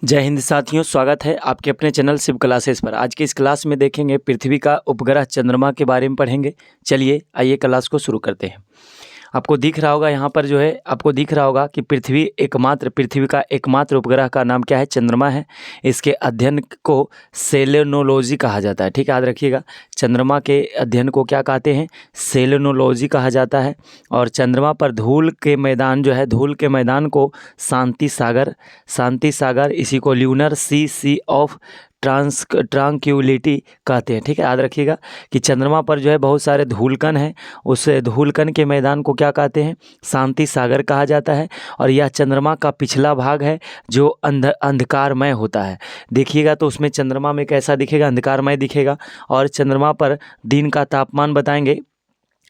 जय हिंद साथियों, स्वागत है आपके अपने चैनल शिव क्लासेस पर। आज की इस क्लास में देखेंगे पृथ्वी का उपग्रह चंद्रमा के बारे में पढ़ेंगे। चलिए आइए क्लास को शुरू करते हैं। आपको दिख रहा होगा यहाँ पर आपको दिख रहा होगा कि पृथ्वी का एकमात्र उपग्रह का नाम क्या है? चंद्रमा है। इसके अध्ययन को सेलेनोलॉजी कहा जाता है। ठीक है, याद रखिएगा, चंद्रमा के अध्ययन को क्या कहते हैं? सेलेनोलॉजी कहा जाता है। और चंद्रमा पर धूल के मैदान को शांति सागर इसी को ल्यूनर सी ऑफ ट्रांक्विलिटी कहते हैं। ठीक है, याद रखिएगा कि चंद्रमा पर बहुत सारे धूलकण हैं। उस धूलकण के मैदान को क्या कहते हैं? शांति सागर कहा जाता है। और यह चंद्रमा का पिछला भाग है जो अंधकारमय होता है। देखिएगा तो उसमें चंद्रमा में कैसा दिखेगा? अंधकारमय दिखेगा। और चंद्रमा पर दिन का तापमान बताएंगे।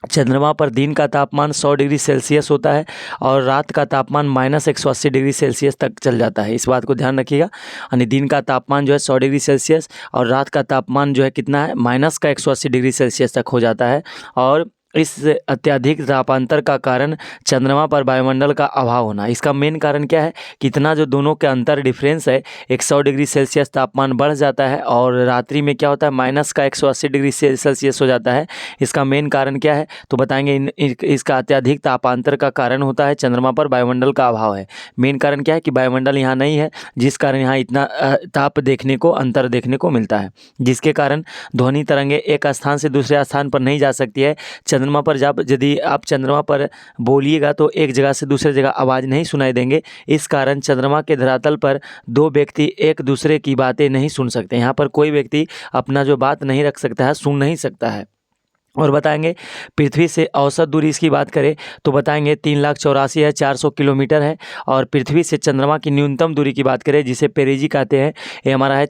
चंद्रमा पर दिन का तापमान 100 डिग्री सेल्सियस होता है और रात का तापमान -180 डिग्री सेल्सियस तक चल जाता है। इस बात को ध्यान रखिएगा। यानी दिन का तापमान 100 डिग्री सेल्सियस और रात का तापमान कितना है? -180 डिग्री सेल्सियस तक हो जाता है। और इस अत्यधिक तापांतर का कारण चंद्रमा पर वायुमंडल का अभाव होना। इसका मेन कारण क्या है? कितना दोनों के अंतर डिफरेंस है, 100 डिग्री सेल्सियस तापमान बढ़ जाता है और रात्रि में क्या होता है? -180 डिग्री सेल्सियस हो जाता है। इसका मेन कारण क्या है? तो बताएंगे। इसका अत्यधिक तापांतर का कारण होता है चंद्रमा पर वायुमंडल का अभाव है। मेन कारण क्या है? कि वायुमंडल यहाँ नहीं है, जिस कारण यहाँ इतना अंतर देखने को मिलता है, जिसके कारण ध्वनि तरंगे एक स्थान से दूसरे स्थान पर नहीं जा सकती है। चंद्रमा पर यदि आप चंद्रमा पर बोलिएगा तो एक जगह से दूसरे जगह आवाज़ नहीं सुनाई देंगे। इस कारण चंद्रमा के धरातल पर दो व्यक्ति एक दूसरे की बातें नहीं सुन सकते। यहाँ पर कोई व्यक्ति अपना बात नहीं रख सकता है, सुन नहीं सकता है। और बताएंगे पृथ्वी से औसत दूरी इसकी बात करें तो बताएंगे 3,84,400 किलोमीटर है। और पृथ्वी से चंद्रमा की न्यूनतम दूरी की बात करें, जिसे पेरिजी कहते हैं, ये हमारा है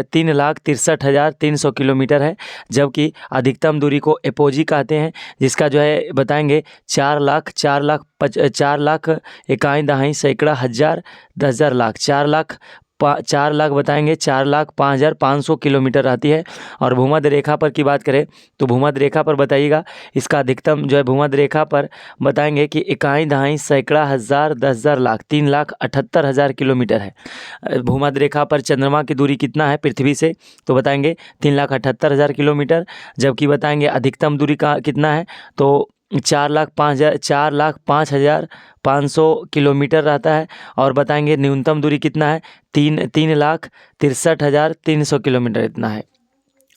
3,63,300 किलोमीटर है। जबकि अधिकतम दूरी को एपोजी कहते हैं, जिसका बताएंगे 4,41,10,000 बताएंगे 4,05,500 किलोमीटर रहती है। और भूमध्य रेखा पर की बात करें तो भूमध्य रेखा पर बताइएगा, इसका अधिकतम भूमध्य रेखा पर बताएंगे कि 1,000,000 3,78,000 किलोमीटर है। भूमध्य रेखा पर चंद्रमा की दूरी कितना है पृथ्वी से? तो बताएंगे 3,78,000 किलोमीटर। जबकि बताएंगे अधिकतम दूरी का कितना है? तो 4,05,500 किलोमीटर रहता है। और बताएंगे न्यूनतम दूरी कितना है? 3,63,300 किलोमीटर इतना है।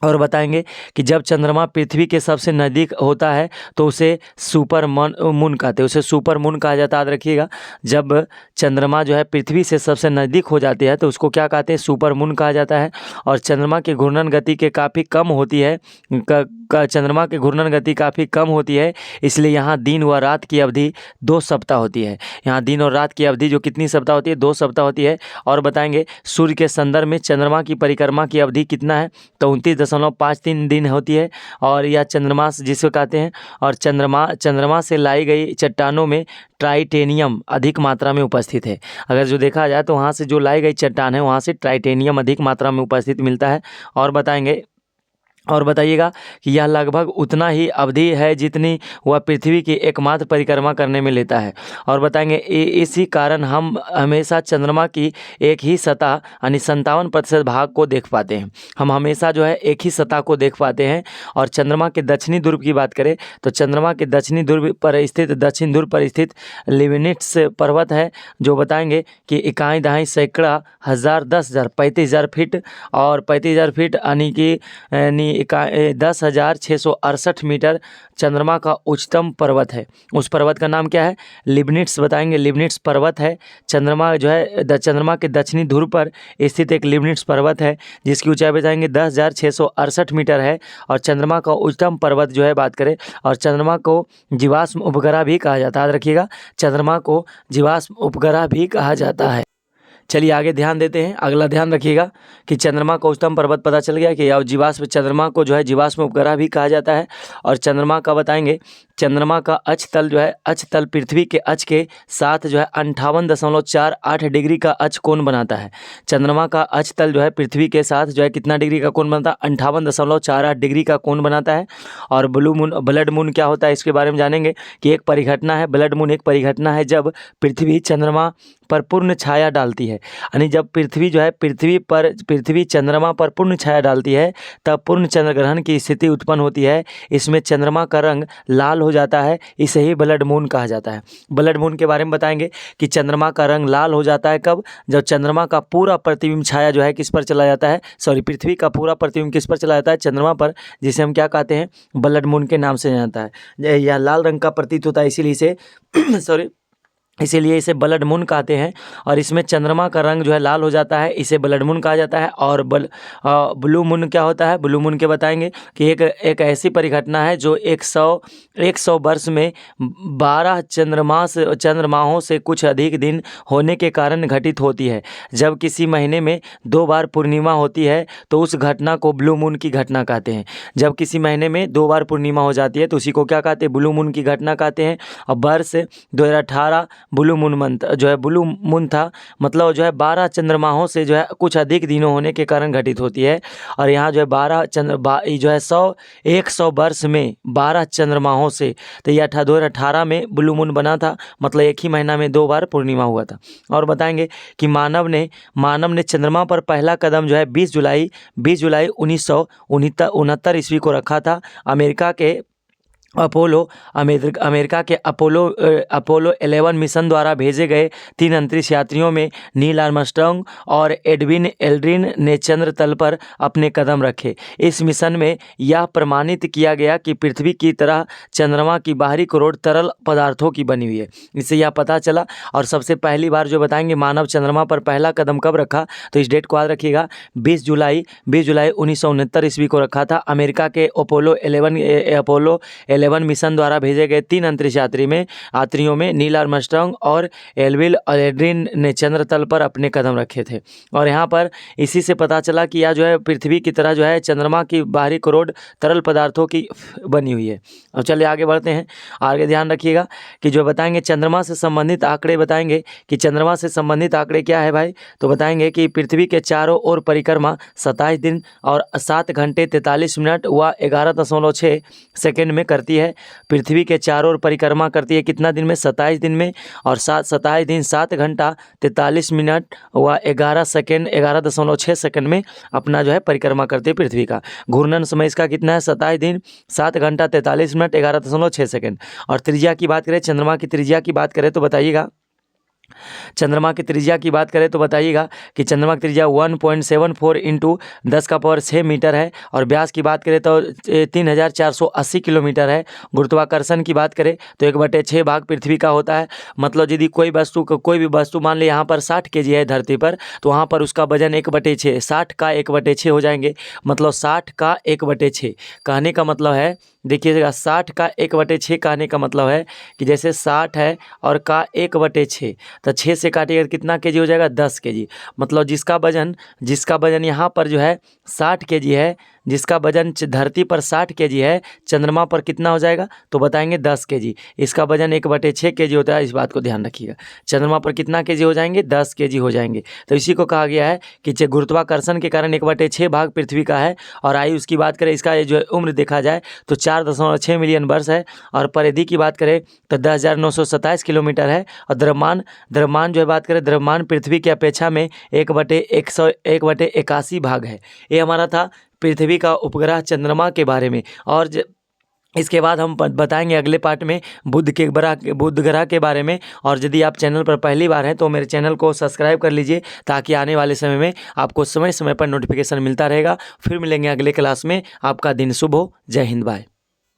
और बताएंगे कि जब चंद्रमा पृथ्वी के सबसे नज़दीक होता है तो उसे सुपर मून कहते हैं। उसे सुपर मून कहा जाता है, याद रखिएगा। जब चंद्रमा पृथ्वी से सबसे नज़दीक हो जाती है तो उसको क्या कहते हैं? सुपर मून कहा जाता है। और चंद्रमा की घूर्णन गति के काफ़ी कम होती है चंद्रमा की घूर्णन गति काफ़ी कम होती है। इसलिए यहाँ दिन व रात की अवधि 2 सप्ताह होती है। यहाँ दिन और रात की अवधि कितनी सप्ताह होती है? 2 सप्ताह होती है। और बताएंगे सूर्य के संदर्भ में चंद्रमा की परिक्रमा की अवधि कितना है? तो 29.53 दिन होती है। और यह चंद्रमा जिसे कहते हैं। और चंद्रमा से लाई गई चट्टानों में ट्राइटेनियम अधिक मात्रा में उपस्थित है। अगर देखा जाए तो वहाँ से लाई गई चट्टान है, वहाँ से ट्राइटेनियम अधिक मात्रा में उपस्थित मिलता है। और बताइएगा कि यह लगभग उतना ही अवधि है जितनी वह पृथ्वी की एकमात्र परिक्रमा करने में लेता है। और बताएंगे इसी कारण हम हमेशा चंद्रमा की एक ही सतह यानी 57% भाग को देख पाते हैं। हम हमेशा एक ही सतह को देख पाते हैं। और चंद्रमा के दक्षिणी ध्रुव की बात करें तो चंद्रमा के दक्षिण ध्रुव पर स्थित लिबनिट्स पर्वत है, जो बताएंगे कि 1,000,000 35,000 फीट और 35,000 फीट यानी 10,668 मीटर चंद्रमा का उच्चतम पर्वत है। उस पर्वत का नाम क्या है? लिबनिट्स बताएंगे। लिबनिट्स पर्वत है। चंद्रमा चंद्रमा के दक्षिणी ध्रुव पर स्थित एक लिबनिट्स पर्वत है, जिसकी ऊंचाई बताएंगे 10,668 मीटर है। और चंद्रमा का उच्चतम पर्वत बात करें, और चंद्रमा को जीवाश्म उपग्रह भी कहा जाता है। याद रखिएगा, चंद्रमा को जीवाश्म उपग्रह भी कहा जाता है। चलिए आगे ध्यान देते हैं। अगला ध्यान रखिएगा कि चंद्रमा का उच्चतम पर्वत पता चल गया कि और जीवाश्म, चंद्रमा को जो है जीवाश्म उपग्रह भी कहा जाता है। और चंद्रमा का बताएंगे, चंद्रमा का अक्ष तल जो है, अक्ष तल पृथ्वी के अक्ष के साथ जो है 58.48 डिग्री का अक्ष कोण बनाता है। चंद्रमा का अक्ष तल जो है पृथ्वी के साथ जो है कितना डिग्री का कोण बनता है? 58.48 डिग्री का कोण बनाता है। और ब्लड मून क्या होता है इसके बारे में जानेंगे कि एक परिघटना है, ब्लड मून एक परिघटना है जब पृथ्वी चंद्रमा पर पूर्ण छाया डालती है। यानी जब पृथ्वी जो है पृथ्वी चंद्रमा पर पूर्ण छाया डालती है तब पूर्ण चंद्र ग्रहण की स्थिति उत्पन्न होती है। इसमें चंद्रमा का रंग लाल हो जाता है, इसे ही ब्लड मून कहा जाता है। ब्लड मून के बारे में बताएंगे कि चंद्रमा का रंग लाल हो जाता है कब? जब चंद्रमा का पूरा प्रतिबिंब छाया जो है किस पर चला जाता है, पृथ्वी का पूरा प्रतिबिंब किस पर चला जाता है? चंद्रमा पर, जिसे हम क्या कहते हैं? ब्लड मून के नाम से जानता है। यह लाल रंग का प्रतीत होता है, इसीलिए इसे इसीलिए इसे ब्लड मून कहते हैं। और इसमें चंद्रमा का रंग जो है लाल हो जाता है, इसे ब्लड मून कहा जाता है। और ब्लू मून क्या होता है? ब्लू मून के बताएंगे कि एक ऐसी परिघटना है जो 100 वर्ष में 12 चंद्रमाहों से कुछ अधिक दिन होने के कारण घटित होती है। जब किसी महीने में 2 बार पूर्णिमा होती है तो उस घटना को ब्लू मून की घटना कहते हैं। जब किसी महीने में 2 बार पूर्णिमा हो जाती है तो उसी को क्या कहते हैं? ब्लू मून की घटना कहते हैं। और वर्ष 2018 ब्लू मून मंथ जो है ब्लू मून था, मतलब जो है 12 चंद्रमाहों से जो है कुछ अधिक दिनों होने के कारण घटित होती है। और यहाँ जो है 100 वर्ष में 12 चंद्रमाहों से, तो ये 2018 में ब्लू मून बना था, मतलब एक ही महीना में 2 बार पूर्णिमा हुआ था। और बताएंगे कि मानव ने चंद्रमा पर पहला कदम जो है 20 जुलाई 1969 ईस्वी को रखा था। अमेरिका के अपोलो 11 मिशन द्वारा भेजे गए 3 अंतरिक्ष यात्रियों में नील आर्मस्ट्रांग और एडविन एल्ड्रिन ने चंद्र तल पर अपने कदम रखे। इस मिशन में यह प्रमाणित किया गया कि पृथ्वी की तरह चंद्रमा की बाहरी करोड़ तरल पदार्थों की बनी हुई है। इससे यह पता चला। और सबसे पहली बार जो बताएंगे मानव चंद्रमा पर पहला कदम कब रखा, तो इस डेट को याद रखिएगा, 20 जुलाई 1969 ईस्वी को रखा था। अमेरिका के अपोलो 11 मिशन द्वारा भेजे गए 3 अंतरिक्ष यात्रियों में नील आर्मस्ट्रांग और एल्विन एल्ड्रिन ने चंद्र तल पर अपने कदम रखे थे। और यहाँ पर इसी से पता चला कि यह जो है पृथ्वी की तरह जो है चंद्रमा की बाहरी करोड़ तरल पदार्थों की बनी हुई है। अब चलिए आगे बढ़ते हैं। आगे ध्यान रखिएगा कि जो बताएंगे चंद्रमा से संबंधित आंकड़े, बताएंगे कि चंद्रमा से संबंधित आंकड़े क्या है भाई, तो बताएंगे कि पृथ्वी के चारों ओर परिक्रमा 27 दिन और 7 घंटे 43 मिनट व 11.6 सेकेंड में करती है। पृथ्वी के चारों ओर परिक्रमा करती है कितना दिन में? 27 दिन में। और 27 दिन 7 घंटा 43 मिनट व 11.6 सेकंड में अपना जो है परिक्रमा करती है पृथ्वी का। घूर्णन समय इसका कितना है? 27 दिन 7 घंटा 43 मिनट 11.6 सेकंड। और त्रिज्या की बात करें, चंद्रमा की त्रिज्या की बात करें तो बताइएगा, चंद्रमा की त्रिज्या की बात करें तो बताइएगा कि चंद्रमा की त्रिज्या 1.74 इंटू 10⁶ मीटर है। और व्यास की बात करें तो 3480 किलोमीटर है। गुरुत्वाकर्षण की बात करें तो 1/6 भाग पृथ्वी का होता है। मतलब यदि कोई भी वस्तु मान ले यहाँ पर 60 kg है धरती पर, तो वहाँ पर उसका वजन 1/6, 60 का 1/6 हो जाएंगे। मतलब 60 का 1/6 कहने का मतलब है, देखिएगा 60 का 1/6 कहने का मतलब है कि जैसे 60 है और का 1/6, तो 6 से काटिएगा कितना केजी हो जाएगा? 10 kg। मतलब जिसका वजन यहाँ पर जो है 60 kg है, जिसका वजन धरती पर 60 kg है, चंद्रमा पर कितना हो जाएगा? तो बताएंगे 10 kg। इसका वजन 1/6 kg होता है, इस बात को ध्यान रखिएगा। चंद्रमा पर कितना kg हो जाएंगे? 10 kg हो जाएंगे। तो इसी को कहा गया है कि गुरुत्वाकर्षण के कारण 1/6 भाग पृथ्वी का है। और आयु उसकी बात करें, इसका जो उम्र देखा जाए तो 4.6 मिलियन वर्ष है। और परिधि की बात करें तो 10,927 किलोमीटर है। और द्रव्यमान जो है बात करें, द्रव्यमान पृथ्वी की अपेक्षा में 1/81 भाग है। ये हमारा था पृथ्वी का उपग्रह चंद्रमा के बारे में। और इसके बाद हम बताएंगे अगले पार्ट में बुध ग्रह के बारे में। और यदि आप चैनल पर पहली बार हैं तो मेरे चैनल को सब्सक्राइब कर लीजिए, ताकि आने वाले समय में आपको समय समय पर नोटिफिकेशन मिलता रहेगा। फिर मिलेंगे अगले क्लास में। आपका दिन शुभ हो। जय हिंद, बाय।